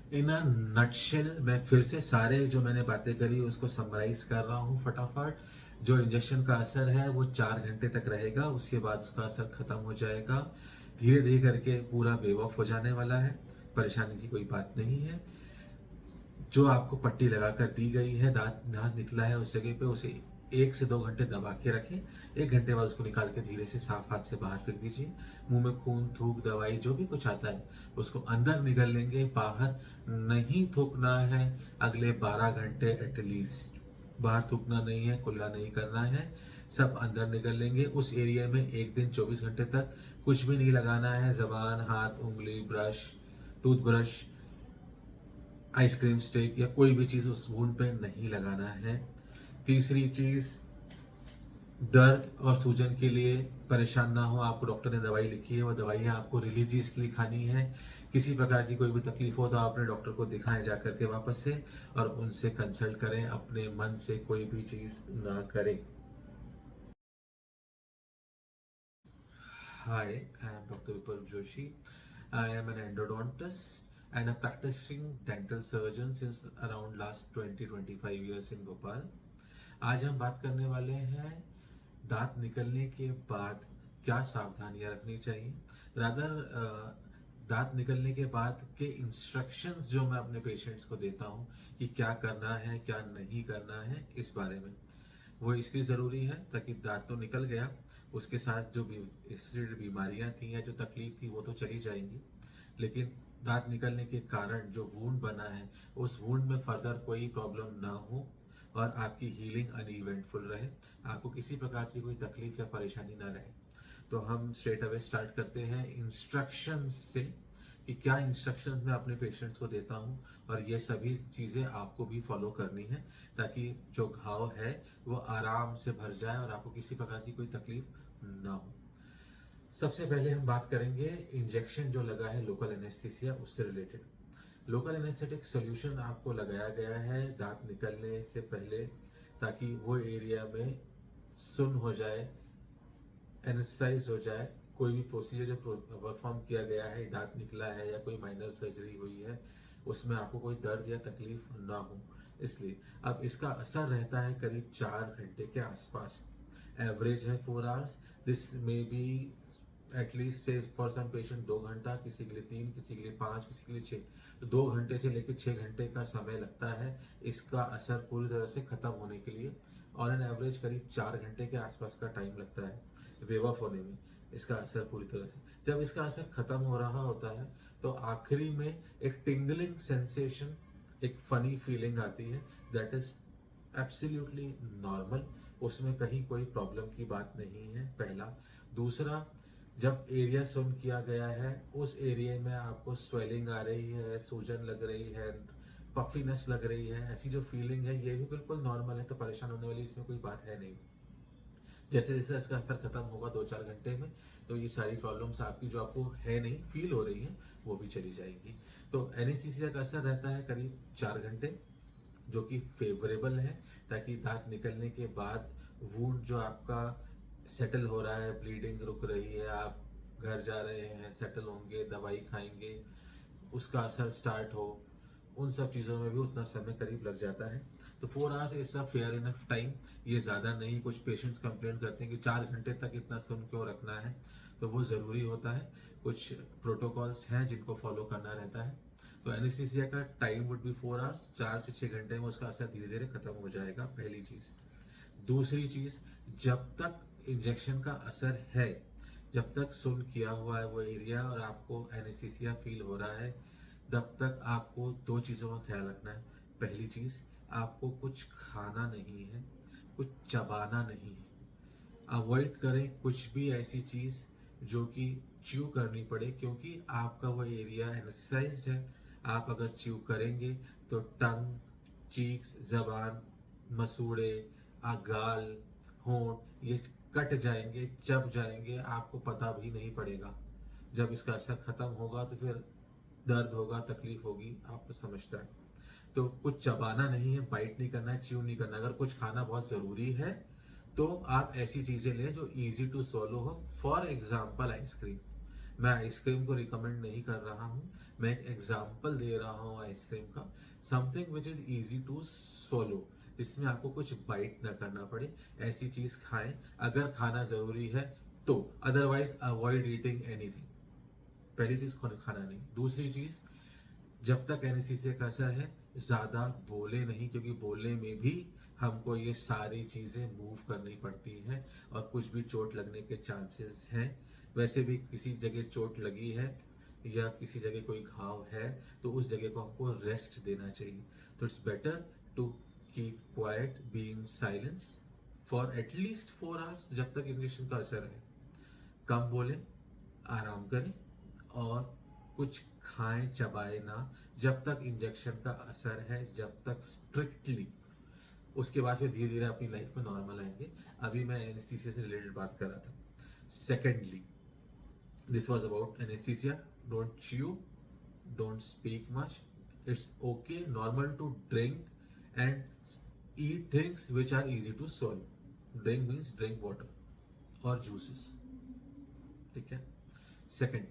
In a nutshell मैं फिर से सारे जो मैंने बातें करी उसको समराइज कर रहा हूँ फटाफट। जो इंजेक्शन का असर है वो 4 घंटे तक रहेगा, उसके बाद उसका असर खत्म हो जाएगा। धीरे धीरे करके पूरा वेव ऑफ हो जाने वाला है, परेशानी की कोई बात नहीं है। जो आपको पट्टी लगा कर दी गई है, दांत दांत निकला है उस जगह पे, उसे 1 से 2 घंटे दबा के रखें। 1 घंटे बाद उसको निकाल के धीरे से साफ हाथ से बाहर फेंक दीजिए। मुंह में खून थूक दवाई जो भी कुछ आता है उसको अंदर निगल लेंगे, बाहर नहीं थूकना है। अगले 12 घंटे एटलीस्ट बाहर थूकना नहीं है, कुल्ला नहीं करना है, सब अंदर निकल लेंगे। उस एरिया में एक दिन 24 घंटे तक कुछ भी नहीं लगाना है। जबान, हाथ, उंगली, ब्रश, टूथब्रश, आइसक्रीम स्टिक या कोई भी चीज उस वुंड पे नहीं लगाना है। तीसरी चीज, दर्द और सूजन के लिए परेशान ना हो, आपको डॉक्टर ने दवाई लिखी है, वो दवाइयाँ आपको रिलीजियसली खानी है। किसी प्रकार की कोई भी तकलीफ हो तो आप अपने डॉक्टर को दिखाएं जा करके वापस से, और उनसे कंसल्ट करें, अपने मन से कोई भी चीज ना करें। Hi, I am Dr. Vipul Joshi. I am an endodontist and a practicing dental surgeon since around last 20-25 years in Bhopal. आज हम बात करने वाले हैं दांत निकलने के बाद क्या सावधानियां रखनी चाहिए। रादर दांत निकलने के बाद के इंस्ट्रक्शंस जो मैं अपने पेशेंट्स को देता हूं कि क्या करना है क्या नहीं करना है, इस बारे में। वो इसलिए ज़रूरी है ताकि दांत तो निकल गया, उसके साथ जो भी रिलेटेड बीमारियां थी या जो तकलीफ थी वो तो चली जाएंगी, लेकिन दांत निकलने के कारण जो वूंड बना है उस वूंड में फर्दर कोई प्रॉब्लम ना हो और आपकी हीलिंग अनइवेंटफुल रहे, आपको किसी प्रकार की कोई तकलीफ या परेशानी ना रहे। तो हम स्ट्रेट अवे स्टार्ट करते हैं इंस्ट्रक्शंस से कि क्या इंस्ट्रक्शंस मैं अपने पेशेंट्स को देता हूँ, और ये सभी चीज़ें आपको भी फॉलो करनी है ताकि जो घाव है वो आराम से भर जाए और आपको किसी प्रकार की कोई तकलीफ ना हो। सबसे पहले हम बात करेंगे इंजेक्शन जो लगा है लोकल एनेस्थीसिया उससे रिलेटेड। लोकल एनेस्थेटिक सोल्यूशन आपको लगाया गया है दांत निकलने से पहले, ताकि वो एरिया में सुन हो जाए, एनेस्थाइज हो जाए। कोई भी प्रोसीजर जो परफॉर्म किया गया है, दांत निकला है या कोई माइनर सर्जरी हुई है, उसमें आपको कोई दर्द या तकलीफ ना हो। इसलिए अब इसका असर रहता है करीब 4 घंटे के आसपास। एवरेज है 4 hours. This may be at least से फॉर सम पेशेंट 2 घंटा, किसी के लिए 3, किसी के लिए 5, किसी के लिए 6। तो 2 घंटे से लेकर 6 घंटे का समय लगता है इसका असर पूरी तरह से खत्म होने के लिए। और एन एवरेज करीब 4 घंटे के आसपास का टाइम लगता है वेव ऑफ होने में, इसका असर पूरी तरह से। जब इसका असर खत्म हो रहा होता है तो आखिरी में एक टिंगलिंग सेंसेशन, एक फनी फीलिंग आती है, दैट इज एब्सोल्युटली नॉर्मल। उसमें कहीं कोई प्रॉब्लम की बात नहीं है, पहला। दूसरा, जब एरिया सुन किया गया है उस एरिया में आपको स्वेलिंग आ रही है, सूजन लग रही है, पफीनेस लग रही है, ऐसी जो फीलिंग है ये भी बिल्कुल नॉर्मल है, तो परेशान होने वाली इसमें कोई बात है नहीं। जैसे जैसे इसका असर खत्म होगा 2-4 घंटे में, तो ये सारी प्रॉब्लम्स आपकी जो आपको है नहीं फील हो रही है वो भी चली जाएगी। तो एनेस्थीसिया का असर रहता है करीब 4 घंटे, जो कि फेवरेबल है, ताकि दांत निकलने के बाद वूंड जो आपका सेटल हो रहा है, ब्लीडिंग रुक रही है, आप घर जा रहे हैं, सेटल होंगे, दवाई खाएंगे, उसका असर स्टार्ट हो, उन सब चीज़ों में भी उतना समय करीब लग जाता है। तो 4 hours is a fair enough time, ये ज़्यादा नहीं। कुछ पेशेंट्स कंप्लेन करते हैं कि 4 घंटे तक इतना सुन क्यों रखना है, तो वो ज़रूरी होता है। कुछ प्रोटोकॉल्स हैं जिनको फॉलो करना रहता है। तो एनेस्थीसिया का टाइम वुड बी 4 आवर्स, 4 से 6 घंटे में उसका असर धीरे धीरे खत्म हो जाएगा, पहली चीज़। दूसरी चीज़, जब तक इंजेक्शन का असर है, जब तक सुन किया हुआ है वो एरिया और आपको एनेस्थीसिया फील हो रहा है, तब तक आपको दो चीज़ों का ख्याल रखना है। पहली चीज़, आपको कुछ खाना नहीं है, कुछ चबाना नहीं है। अवॉइड करें कुछ भी ऐसी चीज़ जो कि च्यू करनी पड़े, क्योंकि आपका वो एरिया एनेस्थेसाइज्ड है। आप अगर च्यू करेंगे तो टंग, चीक्स, जबान, मसूड़े, गाल, होंठ, ये कट जाएंगे, चब जाएंगे, आपको पता भी नहीं पड़ेगा। जब इसका असर खत्म होगा तो फिर दर्द होगा, तकलीफ होगी, आपको समझता है। तो कुछ चबाना नहीं है, बाइट नहीं करना है, च्यू नहीं करना। अगर कुछ खाना बहुत ज़रूरी है तो आप ऐसी चीज़ें लें जो इजी टू सॉलो हो, फॉर एग्जाम्पल आइसक्रीम। मैं आइसक्रीम को रिकमेंड नहीं कर रहा हूँ, मैं एक एग्जाम्पल दे रहा हूँ आइसक्रीम का। Something which is easy to swallow, जिसमें आपको कुछ बाइट ना करना पड़े, ऐसी चीज खाएं अगर खाना जरूरी है तो। Otherwise avoid eating anything. पहली चीज खाना नहीं। दूसरी चीज, जब तक एनेस्थीसिया का असर है ज्यादा बोले नहीं, क्योंकि बोलने में भी हमको ये सारी चीजें मूव करनी पड़ती हैं और कुछ भी चोट लगने के चांसेस हैं। वैसे भी किसी जगह चोट लगी है या किसी जगह कोई घाव है तो उस जगह को हमको रेस्ट देना चाहिए। तो it's better to keep quiet, be in silence for at least 4 hours, जब तक इंजेक्शन का असर है। कम बोलें, आराम करें और कुछ खाएं चबाए ना, जब तक इंजेक्शन का असर है, जब तक स्ट्रिक्टली। उसके बाद फिर धीरे धीरे अपनी लाइफ में नॉर्मल आएंगे। अभी मैं एनेस्थीसिया से रिलेटेड बात कर रहा था। Secondly, this was about anaesthesia. Don't chew, don't speak much, it's okay, normal to drink and eat things which are easy to swallow. Drink means drink water और juices, ठीक है। सेकंड,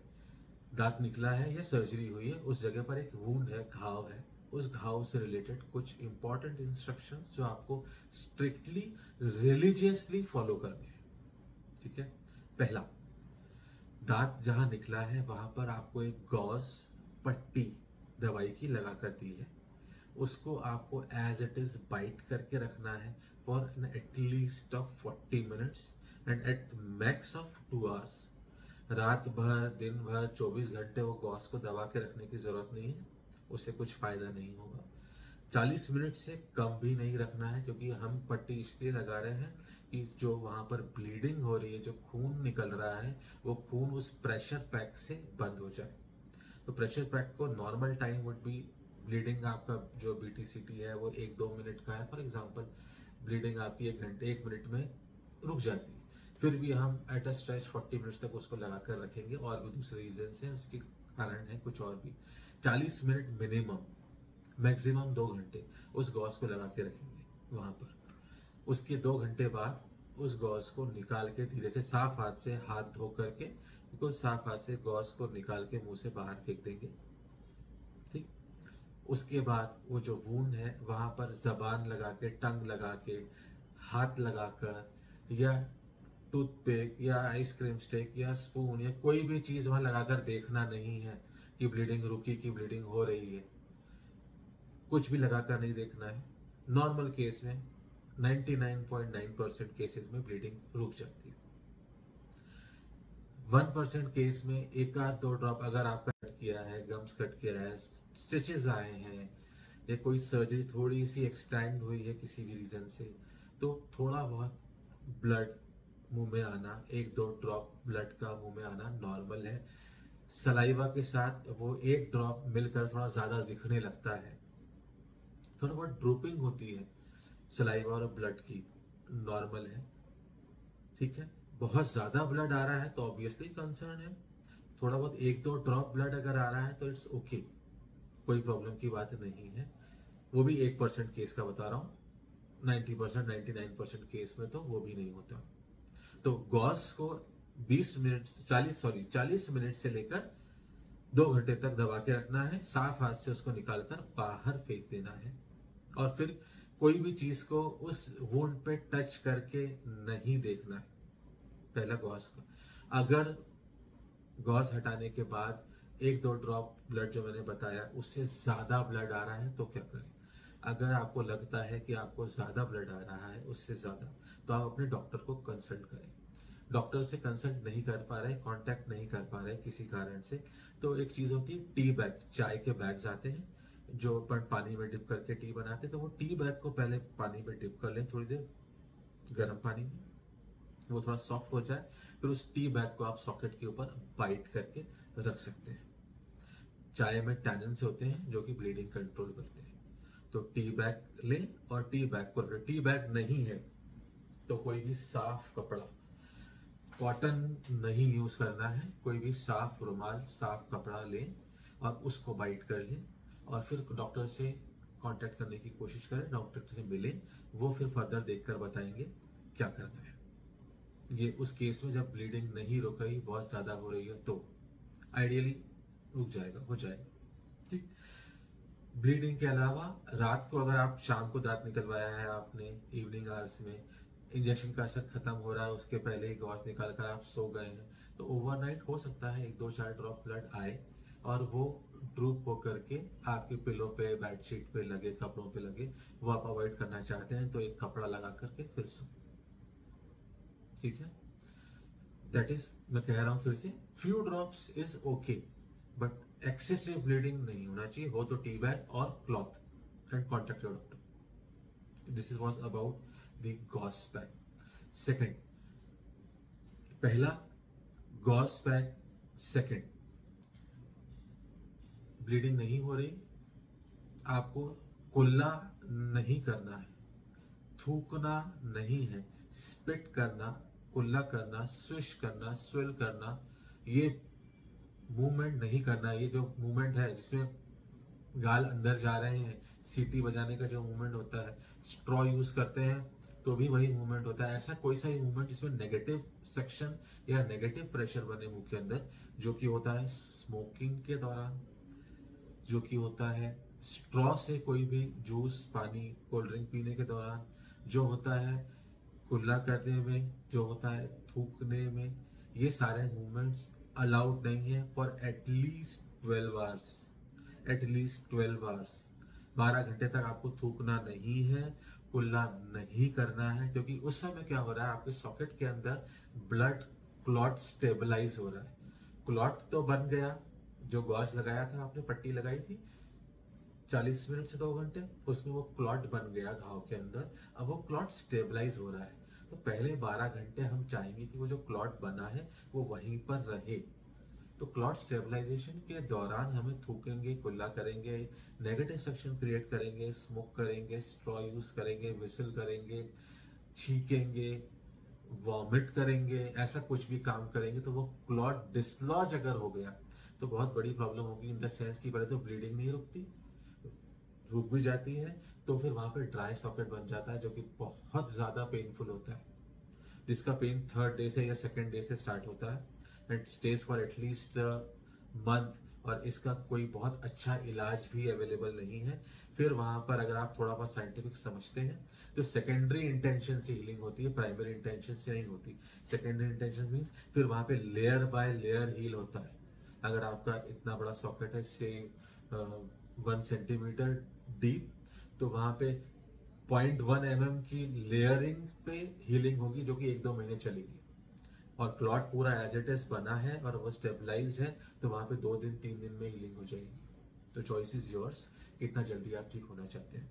दांत निकला है या सर्जरी हुई है, उस जगह पर एक वूंड है, घाव है, उस घाव से रिलेटेड कुछ इंपॉर्टेंट इंस्ट्रक्शंस जो आपको स्ट्रिक्टली रिलीजियसली फॉलो करने हैं, ठीक है। पहला, दांत जहां निकला है वहां पर आपको एक गॉज पट्टी दवाई की लगा कर दी है, उसको आपको एज इट इज बाइट करके रखना है for at least of 40 minutes and at max of 2 hours. रात भर, दिन भर, 24 घंटे वो गॉस को दबा के रखने की जरूरत नहीं है, उससे कुछ फायदा नहीं होगा। 40 मिनट से कम भी नहीं रखना है, क्योंकि हम पट्टी इसलिए लगा रहे हैं कि जो वहां पर ब्लीडिंग हो रही है, जो खून निकल रहा है, वो खून उस प्रेशर पैक से बंद हो जाए। तो प्रेशर पैक को normal time would be, bleeding आपका जो BTCT है वो 1-2 मिनट का है फॉर एग्जांपल, ब्लीडिंग आपकी 1 घंटे 1 मिनट में रुक जाती है, फिर भी हम एट अ स्ट्रेच 40 मिनट्स तक उसको लगा कर रखेंगे। और भी दूसरे रीजन है, उसके कारण है कुछ और भी। 40 मिनट मिनिमम, मैक्सिमम 2 घंटे उस गॉस को लगा के रखेंगे वहां पर। उसके 2 घंटे बाद उस गॉस को निकाल के धीरे से साफ हाथ से हाथ धो करके, बिल्कुल साफ हाथ से गॉस को निकाल के मुंह से बाहर फेंक देंगे, ठीक। उसके बाद वो जो वूंड है वहां पर जबान लगा के, टंग लगा के, हाथ लगाकर या टूथपिक या आइसक्रीम स्टिक या स्पून या कोई भी चीज वहां लगाकर देखना नहीं है कि ब्लीडिंग रुकी, कि ब्लीडिंग हो रही है, कुछ भी लगाकर नहीं देखना है। नॉर्मल केस में 99.9% केसेस में ब्लीडिंग रुक जाती है। 1% केस में एक आध 2 ड्रॉप अगर आपका कट किया है, गम्स कट किया है, स्टिचेस आए हैं या कोई सर्जरी थोड़ी सी एक्सटेंड हुई है किसी भी रीजन से, तो थोड़ा बहुत ब्लड मुंह में आना, 1-2 ड्रॉप ब्लड का मुंह में आना नॉर्मल है। सलाइवा के साथ वो 1 ड्रॉप मिलकर थोड़ा ज्यादा दिखने लगता है, थोड़ा बहुत ड्रूपिंग होती है सलाइवा और ब्लड की, नॉर्मल है, ठीक है। बहुत ज्यादा ब्लड आ रहा है तो ऑब्वियसली कंसर्न है। थोड़ा बहुत 1-2 ड्रॉप ब्लड अगर आ रहा है तो इट्स ओके, कोई प्रॉब्लम की बात नहीं है। वो भी 1% केस का बता रहा हूँ, 90%, 99% केस में तो वो भी नहीं होता। तो गॉस को 40 मिनट से लेकर 2 घंटे तक दबा के रखना है, साफ हाथ से उसको निकालकर बाहर फेंक देना है। और फिर कोई भी चीज को उस वुंड पे टच करके नहीं देखना है। पहला गॉस का, अगर गॉस हटाने के बाद 1-2 ड्रॉप ब्लड जो मैंने बताया उससे ज्यादा ब्लड आ रहा है तो क्या करें। अगर आपको लगता है कि आपको ज्यादा ब्लड आ रहा है, उससे ज्यादा, तो आप अपने डॉक्टर को कंसल्ट करें। डॉक्टर से कंसल्ट नहीं कर पा रहे, कांटेक्ट नहीं कर पा रहे किसी कारण से, तो एक चीज होती है टी बैग, चाय के बैग्स आते हैं जो अपन पानी में डिप करके टी बनाते हैं, तो वो टी बैग को पहले पानी में डिप कर लें थोड़ी देर गर्म पानी में, वो थोड़ा सॉफ्ट हो जाए, फिर उस टी बैग को आप सॉकेट के ऊपर बाइट करके रख सकते हैं। चाय में टैनिन्स होते हैं जो कि ब्लीडिंग कंट्रोल करते हैं। तो टी बैग लें और टी बैग को रखें। टी बैग नहीं है तो कोई भी साफ कपड़ा, कॉटन नहीं यूज करना है, कोई भी साफ रुमाल, साफ कपड़ा लें और उसको बाइट कर लें और फिर डॉक्टर से कांटेक्ट करने की कोशिश करें, डॉक्टर से मिलें, वो फिर फर्दर देखकर बताएंगे क्या करना है। ये उस केस में जब ब्लीडिंग नहीं रुक रही, बहुत ज्यादा हो रही है तो आइडियली रुक जाएगा, हो जाएगा। ठीक। ब्लीडिंग के अलावा रात को अगर आप शाम को दांत निकलवाया है आपने इवनिंग आवर्स में, इंजेक्शन का असर खत्म हो रहा है, उसके पहले ही गॉस निकाल कर आप सो गए हैं, तो ओवरनाइट हो सकता है 1-2-4 ड्रॉप ब्लड आए और वो ड्रूप होकर के आपके पिलो पे, बेडशीट पे लगे, कपड़ों पे लगे। वो आप अवॉइड करना चाहते हैं तो एक कपड़ा लगा करके फिर सो। ठीक है, दैट इज, मैं कह रहा हूं फिर से, few drops is okay, but excessive bleeding नहीं होना चाहिए। हो तो टी बैग और cloth and contact your doctor. This is was about the Gauss pack. Second, पहला गॉस पैक, सेकेंड ब्लीडिंग नहीं हो रही, आपको कुल्ला नहीं करना है, थूकना नहीं है, स्पिट करना, कुल्ला करना, स्विश करना, स्विल करना, ये मूवमेंट नहीं करना। ये जो मूवमेंट है जिसमें गाल अंदर जा रहे हैं, सीटी बजाने का जो मूवमेंट होता है, स्ट्रॉ यूज करते हैं तो भी वही मूवमेंट होता है। ऐसा कोई सा ही मूवमेंट जिसमें नेगेटिव सेक्शन या नेगेटिव प्रेशर बने मुंह के अंदर, जो कि होता है स्मोकिंग के दौरान, जो कि होता है स्ट्रॉ से कोई भी जूस, पानी, कोल्ड ड्रिंक पीने के दौरान, जो होता है कुल्ला करने में, जो होता है थूकने में, ये सारे मूवमेंट्स अलाउड नहीं है for at least 12 hours. At least 12 hours, 12 घंटे तक आपको थूकना नहीं है, कुल्ला नहीं करना है, क्योंकि उस समय क्या हो रहा है, आपके सॉकेट के अंदर ब्लड क्लॉट स्टेबलाइज हो रहा है। क्लॉट तो बन गया, जो गॉज लगाया था आपने, पट्टी लगाई थी 40 मिनट से 2 घंटे, उसमें वो क्लॉट बन गया घाव के अंदर। अब वो क्लॉट स्टेबलाइज हो रहा है, तो पहले 12 घंटे हम चाहेंगे कि वो जो क्लॉट बना है वो वहीं पर रहे। तो क्लॉट स्टेबलाइजेशन के दौरान हमें थूकेंगे, कुल्ला करेंगे, नेगेटिव सेक्शन क्रिएट करेंगे, स्मोक करेंगे, स्ट्रॉ यूज करेंगे, विसल करेंगे, छीकेंगे, वॉमिट करेंगे, ऐसा कुछ भी काम करेंगे तो वो क्लॉट डिसलॉज अगर हो गया तो बहुत बड़ी प्रॉब्लम होगी। इन द सेंस की पहले तो ब्लीडिंग नहीं रुकती, रुक भी जाती है तो फिर वहां पे ड्राई सॉकेट बन जाता है, जो कि बहुत ज्यादा पेनफुल होता है, जिसका पेन 3rd डे से या 2nd डे से स्टार्ट होता है and stage for at least month. और इसका कोई बहुत अच्छा इलाज भी अवेलेबल नहीं है। फिर वहां पर अगर आप थोड़ा बहुत साइंटिफिक समझते हैं तो सेकेंडरी इंटेंशन से हीलिंग होती है, प्राइमरी इंटेंशन से नहीं होती। सेकेंडरी इंटेंशन मीन्स फिर वहां पे लेयर बाय लेयर हील होता है। अगर आपका इतना बड़ा सॉकेट है से 1 सेंटीमीटर डीप, तो वहां पे 0.1 mm की लेयरिंग पे हीलिंग होगी, जो कि 1-2 महीने चलेगी। और क्लॉट पूरा एज इट इज बना है और वो स्टेबलाइज है, तो वहां पे 2 दिन 3 दिन में हीलिंग हो जाएगी। तो चॉइस इज योर्स, कितना जल्दी आप ठीक होना चाहते हैं।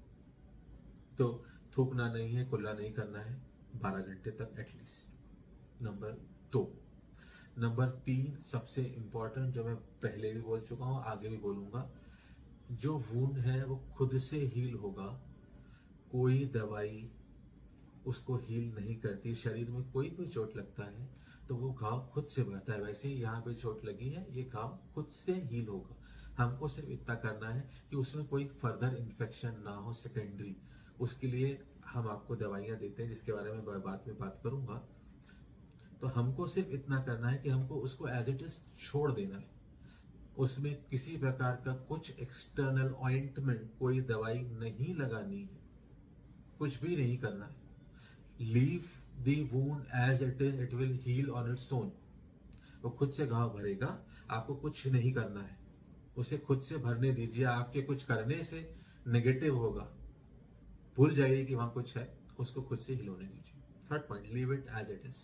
तो थूकना नहीं है, कुल्ला नहीं करना है 12 घंटे तक एटलीस्ट। नंबर 2। नंबर 3 सबसे इंपॉर्टेंट, जो मैं पहले भी बोल चुका हूं, आगे भी बोलूंगा, जो वुंड है वो खुद से हील होगा। कोई दवाई उसको हील नहीं करती। शरीर में कोई भी चोट लगता है तो वो घाव खुद से भरता है। वैसे ही यहाँ पे चोट लगी है, ये घाव खुद से हील होगा। हमको सिर्फ इतना करना है कि उसमें कोई फर्दर इन्फेक्शन ना हो सेकेंडरी। उसके लिए हम आपको दवाइयाँ देते हैं, जिसके बारे में बाद में बात करूंगा। तो हमको सिर्फ इतना करना है कि हमको उसको एज इट इज छोड़ देना है। उसमें किसी प्रकार का कुछ एक्सटर्नल ऑइंटमेंट, कोई दवाई नहीं लगानी है, कुछ भी नहीं करना है। Leave the wound as it is, it will heal on its own. वो खुद से घाव भरेगा, आपको कुछ नहीं करना है, उसे खुद से भरने दीजिए। आपके कुछ करने से नेगेटिव होगा, भूल जाइए कि वहां कुछ है, उसको खुद से हील होने दीजिए। 3rd point, leave it as it is.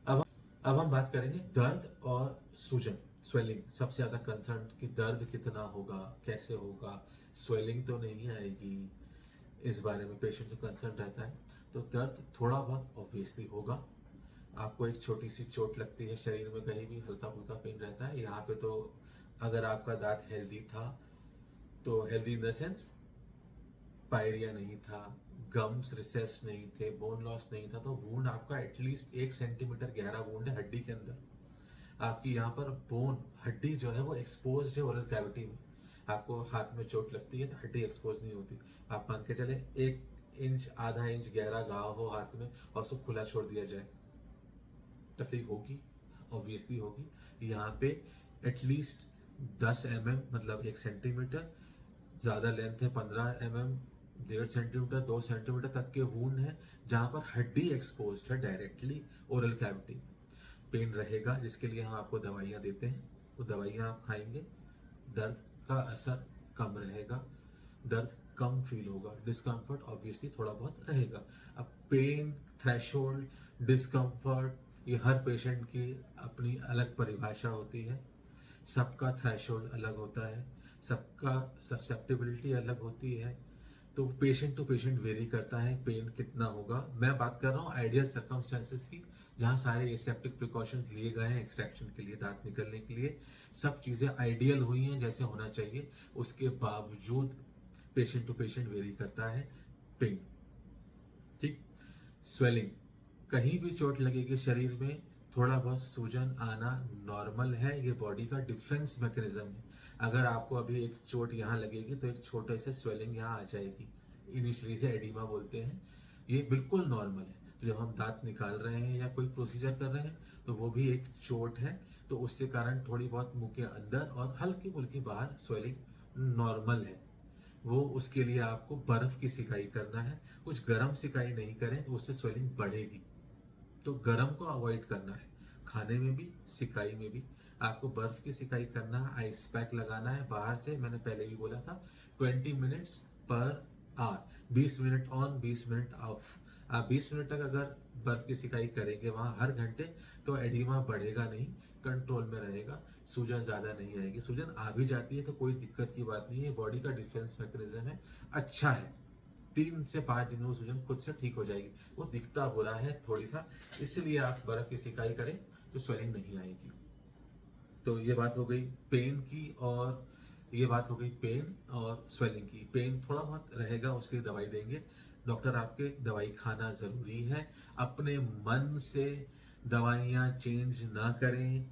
अब हम बात करेंगे दर्द और सूजन, स्वेलिंग। सबसे ज्यादा कंसर्न कि दर्द कितना होगा, कैसे होगा, स्वेलिंग तो नहीं आएगी, इस बारे में पेशेंट को कंसर्न रहता है। तो दर्द थोड़ा बहुत ऑब्वियसली होगा। आपको एक छोटी सी चोट लगती है शरीर में, कहीं भी हल्का फुल्का पेन रहता है यहाँ पे। तो अगर आपका दांत हेल्दी था, तो healthy in the sense pyorrhoea नहीं था, गम्स रिसेस नहीं थे, बोन लॉस नहीं था, तो वूंड आपका एटलीस्ट 1 सेंटीमीटर गहरा वूंड है हड्डी के अंदर। आपकी यहाँ पर बोन, हड्डी जो है वो एक्सपोज है ओरल कैविटी में। आपको हाथ में चोट लगती है तो हड्डी एक्सपोज नहीं होती। आप मान के चले 1 इंच, आधा इंच गहरा घाव हो हाथ में और उसको खुला छोड़ दिया जाए, तकलीफ होगी ऑब्वियसली होगी। यहाँ पे एटलीस्ट 10 mm मतलब 1 सेंटीमीटर, ज़्यादा लेंथ है 15 mm, 1.5 सेंटीमीटर 2 सेंटीमीटर तक के वूंड है जहाँ पर हड्डी एक्सपोज है डायरेक्टली ओरल कैविटी। पेन रहेगा जिसके लिए हम आपको दवाइयाँ देते हैं, वो दवाइयाँ आप खाएंगे, दर्द का असर कम रहेगा, दर्द कम फील होगा, डिस्कम्फर्ट ऑब्वियसली थोड़ा बहुत रहेगा। अब पेन थ्रेशोल्ड डिस्कम्फर्ट ये हर पेशेंट की अपनी अलग परिभाषा होती है, सबका थ्रेशोल्ड अलग होता है, सबका ससेप्टिबिलिटी अलग होती है, तो पेशेंट टू पेशेंट वेरी करता है पेन कितना होगा। मैं बात कर रहा हूँ आइडियल सर्कमस्टेंसेस की, जहाँ सारे एसेप्टिक प्रिकॉशंस लिए गए हैं एक्सट्रैक्शन के लिए, दांत निकलने के लिए, सब चीज़ें आइडियल हुई हैं जैसे होना चाहिए, उसके बावजूद पेशेंट टू पेशेंट वेरी करता है पेन। ठीक। स्वेलिंग, कहीं भी चोट लगेगी शरीर में थोड़ा बहुत सूजन आना नॉर्मल है, ये बॉडी का डिफेंस मैकेनिज्म है। अगर आपको अभी एक चोट यहाँ लगेगी तो एक छोटे से स्वेलिंग यहाँ आ जाएगी, इनिशियली से एडिमा बोलते हैं, ये बिल्कुल नॉर्मल है। तो जब हम दांत निकाल रहे हैं या कोई प्रोसीजर कर रहे हैं तो वो भी एक चोट है, तो उसके कारण थोड़ी बहुत मुंह के अंदर और हल्की फुल्की बाहर स्वेलिंग नॉर्मल है। वो उसके लिए आपको बर्फ की सिकाई करना है, कुछ गर्म सिकाई नहीं करें तो उससे स्वेलिंग बढ़ेगी, तो गर्म को अवॉइड करना है। खाने में भी सिकाई में भी आपको बर्फ की सिकाई करना है, आइस पैक लगाना है बाहर से, मैंने पहले भी बोला था 20 minutes per hour, 20 minute on 20 minute of. आप 20 मिनट तक अगर बर्फ की सिकाई करेंगे वहां हर घंटे तो एडिमा बढ़ेगा नहीं, कंट्रोल में रहेगा, सूजन ज्यादा नहीं आएगी। सूजन आ भी जाती है तो कोई दिक्कत की बात नहीं है, बॉडी का डिफेंस मैकेनिज्म है, अच्छा है। 3 से 5 दिन में वो सूजन खुद से ठीक हो जाएगी, वो दिखता बुरा है थोड़ी सा, इसलिए आप बर्फ की सिकाई करें तो स्वेलिंग नहीं आएगी। तो ये बात हो गई पेन की, और ये बात हो गई पेन और स्वेलिंग की। पेन थोड़ा बहुत रहेगा, उसके लिए दवाई देंगे डॉक्टर, आपके दवाई खाना जरूरी है। अपने मन से दवाइयाँ चेंज ना करें,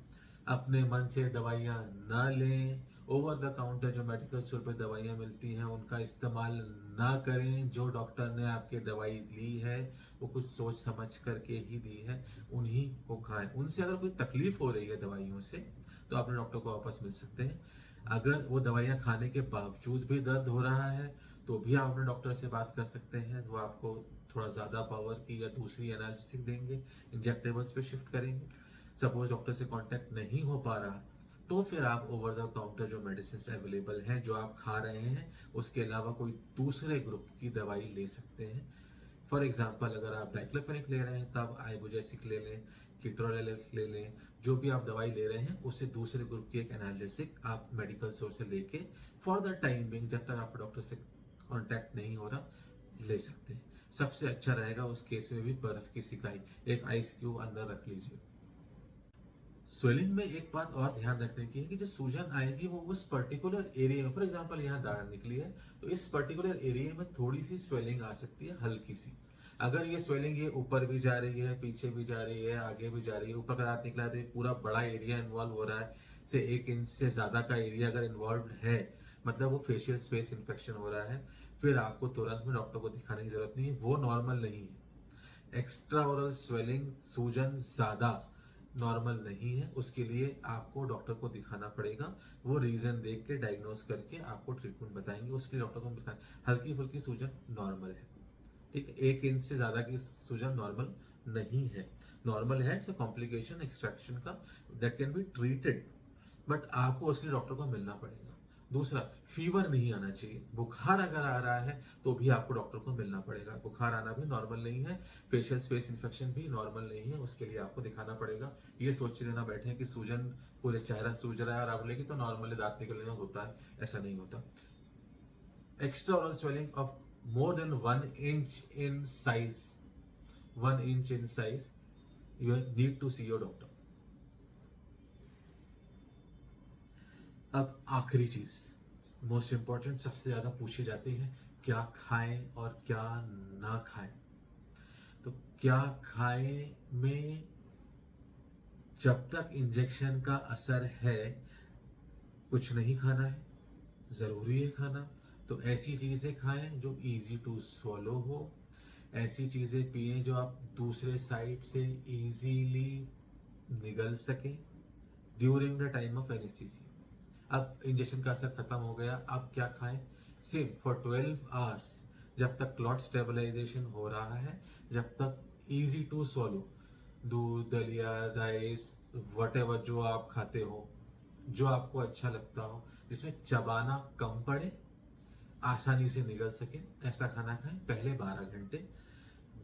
अपने मन से दवाइयाँ ना लें, ओवर द काउंटर जो मेडिकल स्टोर पर दवाइयाँ मिलती हैं उनका इस्तेमाल ना करें। जो डॉक्टर ने आपके दवाई दी है वो कुछ सोच समझ करके ही दी है, उन्हीं को खाएं। उनसे अगर कोई तकलीफ हो रही है दवाइयों से तो अपने डॉक्टर को वापस मिल सकते हैं। अगर वो दवाइयाँ खाने के बावजूद भी दर्द हो रहा है तो भी आप अपने डॉक्टर से बात कर सकते हैं, वो आपको थोड़ा ज़्यादा पावर की या दूसरी एनालिसिस देंगे, इंजेक्टेबल्स पे शिफ्ट करेंगे। सपोज डॉक्टर से कांटेक्ट नहीं हो पा रहा तो फिर आप ओवर द काउंटर जो मेडिसिन अवेलेबल हैं जो आप खा रहे हैं उसके अलावा कोई दूसरे ग्रुप की दवाई ले सकते हैं। फॉर एग्जाम्पल अगर आप डाइक्लोफेनिक ले रहे हैं तब आइबुजेसिक ले लें, कीटोरेलेक्स ले लें, जो भी आप दवाई ले रहे हैं उससे दूसरे ग्रुप की एक एनालिसिक आप मेडिकल स्टोर से लेके फॉर द टाइम बिंग जब तक आपको डॉक्टर से कांटेक्ट नहीं हो रहा ले सकते हैं। सबसे अच्छा रहेगा उस केस में भी बर्फ की सिकाई, एक आइस क्यूब अंदर रख लीजिए। स्वेलिंग में एक बात और ध्यान रखने की है कि जो सूजन आएगी वो उस पर्टिकुलर एरिया में, फॉर एग्जांपल यहाँ दाढ़ निकली है तो इस पर्टिकुलर एरिया में थोड़ी सी स्वेलिंग आ सकती है, हल्की सी। अगर ये स्वेलिंग ये ऊपर भी जा रही है, पीछे भी जा रही है, आगे भी जा रही है, ऊपर का दांत निकला है तो ये पूरा बड़ा एरिया इन्वॉल्व हो रहा है, से 1 इंच से ज्यादा का एरिया अगर इन्वॉल्व है, मतलब वो फेशियल स्पेस इन्फेक्शन हो रहा है, फिर आपको तुरंत में डॉक्टर को दिखाने की जरूरत नहीं है, वो नॉर्मल नहीं है। एक्स्ट्रा ओरल स्वेलिंग सूजन ज्यादा नॉर्मल नहीं है, उसके लिए आपको डॉक्टर को दिखाना पड़ेगा, वो रीजन देख के डायग्नोस करके आपको ट्रीटमेंट बताएंगे, उसके लिए डॉक्टर को दिखाना। हल्की फुल्की सूजन नॉर्मल है, ठीक है, 1 इंच से ज्यादा की सूजन नॉर्मल नहीं है, नॉर्मल है, इट्स अ कॉम्प्लिकेशन एक्सट्रैक्शन का that can be treated, but आपको उसके लिए डॉक्टर को मिलना पड़ेगा। दूसरा, फीवर नहीं आना चाहिए, बुखार अगर आ रहा है तो भी आपको डॉक्टर को मिलना पड़ेगा, बुखार आना भी नॉर्मल नहीं है, फेशियल स्पेस इन्फेक्शन भी नॉर्मल नहीं है, उसके लिए आपको दिखाना पड़ेगा। ये सोच लेना बैठे कि सूजन पूरे चेहरा सूज रहा है और आप बोले कि तो नॉर्मली दांत निकलने होता है, ऐसा नहीं होता। Extra oral swelling of more than 1 inch in size, 1 inch in size, you need to see your doctor. अब आखिरी चीज मोस्ट इंपॉर्टेंट, सबसे ज्यादा पूछी जाती है, क्या खाएं और क्या ना खाएं। तो क्या खाएं में जब तक इंजेक्शन का असर है कुछ नहीं खाना है, जरूरी है खाना तो ऐसी चीजें खाएं जो इजी टू स्वॉलो हो, ऐसी चीजें पिए जो आप दूसरे साइड से इजीली निगल सके during the time of anaesthesia. अब इंजेक्शन का असर खत्म हो गया, अब क्या खाएं? सेम फॉर 12 आवर्स, जब तक क्लॉट स्टेबलाइजेशन हो रहा है, जब तक इजी टू swallow, दूध, दलिया, राइस, वटेवर जो आप खाते हो, जो आपको अच्छा लगता हो, जिसमें चबाना कम पड़े, आसानी से निगल सके, ऐसा खाना खाएं। पहले 12 घंटे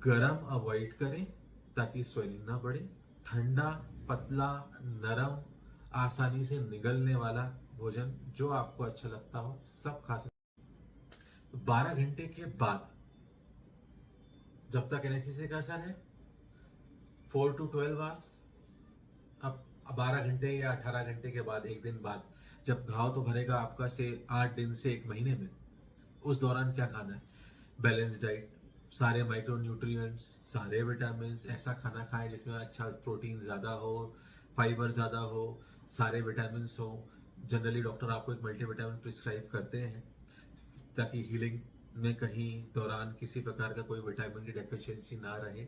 गरम अवॉइड करें ताकि स्वेलिंग ना बढ़े। ठंडा, पतला, नरम, आसानी से निगलने वाला भोजन जो आपको अच्छा लगता हो सब खा सकते। 12 घंटे के बाद जब तक एनेस्थीसिया का असर है 4 to 12 आवर्स, अब 12 घंटे या 18 घंटे के बाद, एक दिन बाद, जब घाव तो भरेगा आपका से 8 दिन से 1 महीने में, उस दौरान क्या खाना है? बैलेंस डाइट, सारे माइक्रो न्यूट्रिएंट्स, सारे विटामिन, ऐसा खाना खाएं जिसमें अच्छा प्रोटीन ज़्यादा हो, फाइबर ज़्यादा हो, सारे विटामिन हो। जनरली डॉक्टर आपको एक मल्टीविटामिन प्रिस्क्राइब करते हैं ताकि हीलिंग में कहीं दौरान किसी प्रकार का कोई विटामिन की डेफिशिएंसी ना रहे।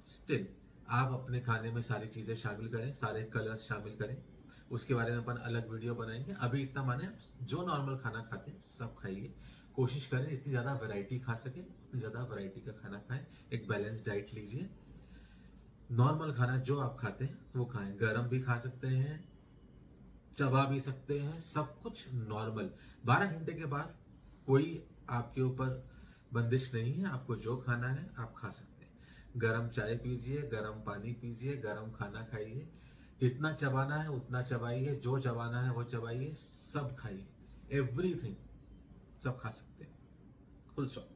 स्टिल आप अपने खाने में सारी चीज़ें शामिल करें, सारे कलर्स शामिल करें, उसके बारे में अपन अलग वीडियो बनाएंगे। अभी इतना माने, जो नॉर्मल खाना खाते हैं सब खाइए, कोशिश करें जितनी ज़्यादा वैरायटी खा सके उतनी ज़्यादा वैरायटी का खाना खाएं, एक बैलेंस डाइट लीजिए। नॉर्मल खाना जो आप खाते हैं वो खाएं, गरम भी खा सकते हैं, चबा भी सकते हैं, सब कुछ नॉर्मल। 12 घंटे के बाद कोई आपके ऊपर बंदिश नहीं है, आपको जो खाना है आप खा सकते हैं। गरम चाय पीजिए, गरम पानी पीजिए, गरम खाना खाइए, जितना चबाना है उतना चबाइए, जो चबाना है वो चबाइए, सब खाइए, एवरीथिंग सब खा सकते हैं, फुल स्टॉप।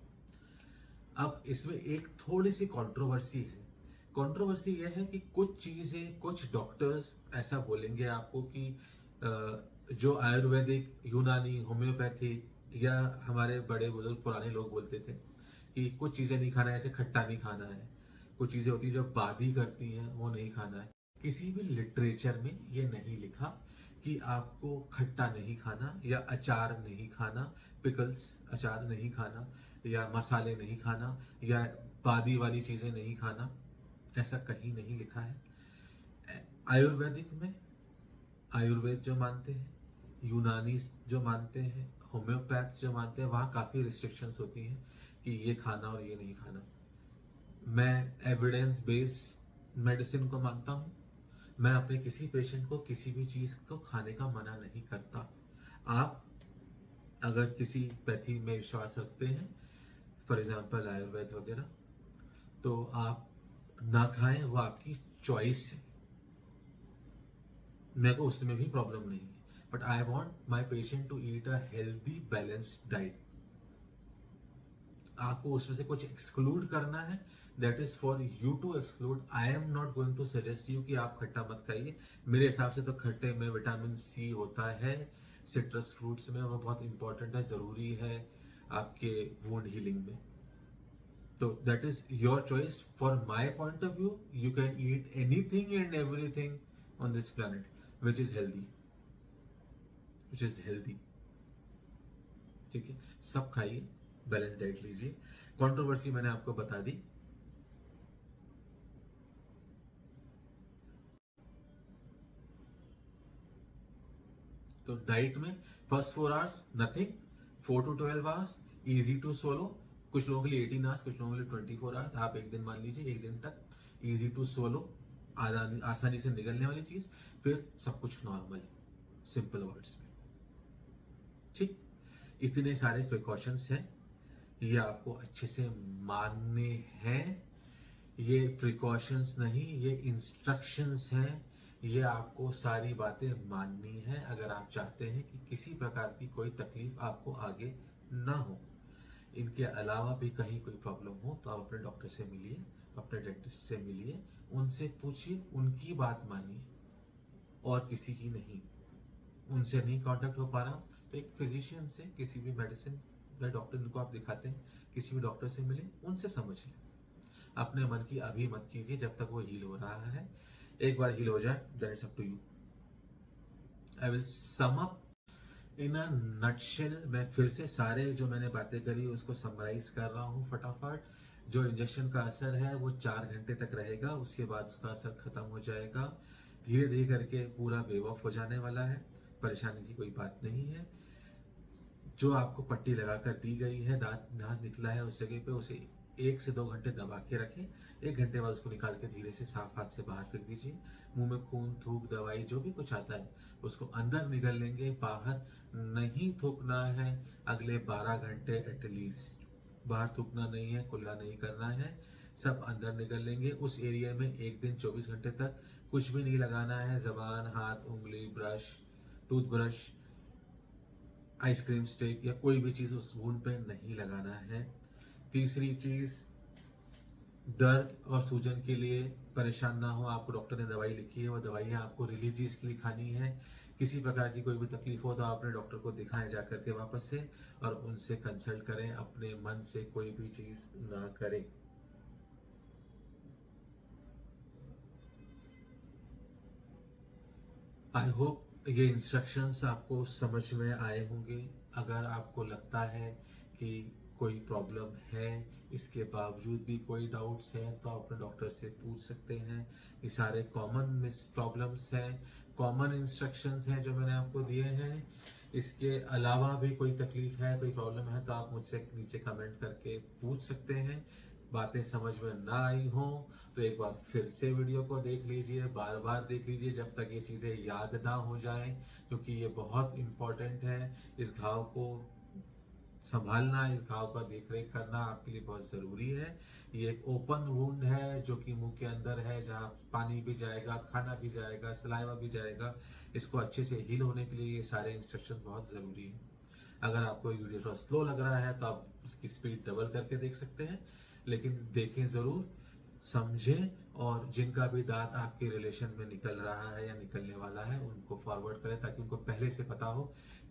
अब इसमें एक थोड़ी सी कंट्रोवर्सी है। कंट्रोवर्सी यह है कि कुछ चीजें, कुछ डॉक्टर्स ऐसा बोलेंगे आपको कि जो आयुर्वेदिक, यूनानी, होम्योपैथिक या हमारे बड़े बुजुर्ग पुराने लोग बोलते थे कि कुछ चीजें नहीं खाना है, ऐसे खट्टा नहीं खाना है, कुछ चीजें होती है जो बादी करती हैं वो नहीं खाना है। किसी भी लिटरेचर में ये नहीं लिखा कि आपको खट्टा नहीं खाना या अचार नहीं खाना, पिकल्स, अचार नहीं खाना, या मसाले नहीं खाना, या बादी वाली चीजें नहीं खाना, ऐसा कहीं नहीं लिखा है। आयुर्वेदिक में, आयुर्वेद जो मानते हैं, यूनानी जो मानते हैं, होम्योपैथ्स जो मानते हैं, वहाँ काफ़ी रिस्ट्रिक्शंस होती हैं कि ये खाना और ये नहीं खाना। मैं एविडेंस बेस्ड मेडिसिन को मानता हूँ। मैं अपने किसी पेशेंट को किसी भी चीज़ को खाने का मना नहीं करता। आप अगर किसी पैथी में विश्वास रखते हैं, फॉर एग्जाम्पल आयुर्वेद वगैरह, तो आप ना खाएं, वो आपकी चॉइस है, मेरे को उसमें भी प्रॉब्लम नहीं है। But I want my patient to eat a healthy balanced diet. आपको उसमें से कुछ एक्सक्लूड करना है, that is for you to exclude. I am not going to suggest you कि आप खट्टा मत खाइए। मेरे हिसाब से तो खट्टे में विटामिन सी होता है, सिट्रस फ्रूट्स में, वो बहुत इंपॉर्टेंट है, जरूरी है आपके वुंड हीलिंग में। तो that is your choice. For my point of view, you can eat anything and everything on this planet which is healthy, which is healthy. ठीक है, सब खाइए, बैलेंस डाइट लीजिए। कंट्रोवर्सी मैंने आपको बता दी। तो डाइट में first 4 hours nothing, 4 to 12 hours easy to swallow, कुछ लोगों के लिए 18 आवर्स, कुछ लोगों के लिए 24 आवर्स। आप एक दिन मान लीजिए, एक दिन तक इजी टू swallow, आसानी से निगलने वाली चीज, फिर सब कुछ नॉर्मल, सिंपल वर्ड्स में। ठीक, इतने सारे प्रिकॉशंस हैं, ये आपको अच्छे से मानने हैं। ये प्रिकॉशंस नहीं, ये इंस्ट्रक्शंस हैं। ये आपको सारी बातें माननी है अगर आप चाहते हैं कि किसी प्रकार की कोई तकलीफ आपको आगे ना हो। इनके अलावा भी कहीं कोई प्रॉब्लम हो तो आप अपने डॉक्टर से मिलिए, अपने डेंटिस्ट से मिलिए, उनसे पूछिए, उनकी बात मानिए और किसी की नहीं। उनसे नहीं कांटेक्ट हो पा रहा तो एक फिजिशियन से, किसी भी मेडिसिन या डॉक्टर जिनको आप दिखाते हैं, किसी भी डॉक्टर से मिले, उनसे समझ लें। अपने मन की अभी मत कीजिए जब तक वो हील हो रहा है। एक बार हील हो जाए, then it's up to you. I will sum up in a nutshell. मैं फिर से सारे जो मैंने बातें करी उसको समराइज कर रहा हूँ फटाफट। जो इंजेक्शन का असर है वो 4 घंटे तक रहेगा, उसके बाद उसका असर खत्म हो जाएगा। धीरे धीरे करके पूरा वेव ऑफ हो जाने वाला है, परेशानी की कोई बात नहीं है। जो आपको पट्टी लगा कर दी गई है, दांत दांत निकला है उस जगह पे, उसे 1 से 2 घंटे दबा के रखें। 1 घंटे बाद उसको निकाल के धीरे से साफ हाथ से बाहर फेंक दीजिए। मुंह में खून, थूक, दवाई जो भी कुछ आता है उसको अंदर निगल लेंगे, बाहर नहीं थूकना है। अगले 12 घंटे एटलीस्ट बाहर थूकना नहीं है, कुल्ला नहीं करना है, सब अंदर निगल लेंगे। उस एरिया में एक दिन 24 घंटे तक कुछ भी नहीं लगाना है, जबान, हाथ, उंगली, ब्रश, टूथब्रश, आइसक्रीम स्टिक या कोई भी चीज उस वुंड पे नहीं लगाना है। तीसरी चीज, दर्द और सूजन के लिए परेशान ना हो, आपको डॉक्टर ने दवाई लिखी है, वो दवाइयाँ आपको रिलीजियसली खानी है। किसी प्रकार की कोई भी तकलीफ हो तो अपने डॉक्टर को दिखाएं जा करके वापस से, और उनसे कंसल्ट करें, अपने मन से कोई भी चीज ना करें। आई होप ये इंस्ट्रक्शंस आपको समझ में आए होंगे। अगर आपको लगता है कि कोई प्रॉब्लम है, इसके बावजूद भी कोई डाउट्स हैं, तो आप अपने डॉक्टर से पूछ सकते हैं। ये सारे कॉमन मिस प्रॉब्लम्स हैं, कॉमन इंस्ट्रक्शंस हैं जो मैंने आपको दिए हैं। इसके अलावा भी कोई तकलीफ है, कोई प्रॉब्लम है, तो आप मुझसे नीचे कमेंट करके पूछ सकते हैं। बातें समझ में ना आई हो तो एक बार फिर से वीडियो को देख लीजिए, बार बार देख लीजिए जब तक ये चीज़ें याद ना हो जाएं, क्योंकि ये बहुत इम्पोर्टेंट है। इस घाव को संभालना, इस घाव का देख रेख करना आपके लिए बहुत ज़रूरी है। ये एक ओपन वुंड है जो कि मुंह के अंदर है, जहाँ पानी भी जाएगा, खाना भी जाएगा, सलाइवा भी जाएगा। इसको अच्छे से हील होने के लिए ये सारे इंस्ट्रक्शंस बहुत ज़रूरी हैं। अगर आपको ये वीडियो थोड़ा स्लो लग रहा है तो आप इसकी स्पीड डबल करके देख सकते हैं, लेकिन देखें ज़रूर, समझें, और जिनका भी दांत आपके रिलेशन में निकल रहा है या निकलने वाला है उनको फॉरवर्ड करें, ताकि उनको पहले से पता हो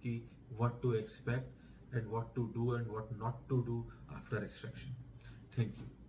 कि what to expect and what to do and what not to do after extraction. Thank you.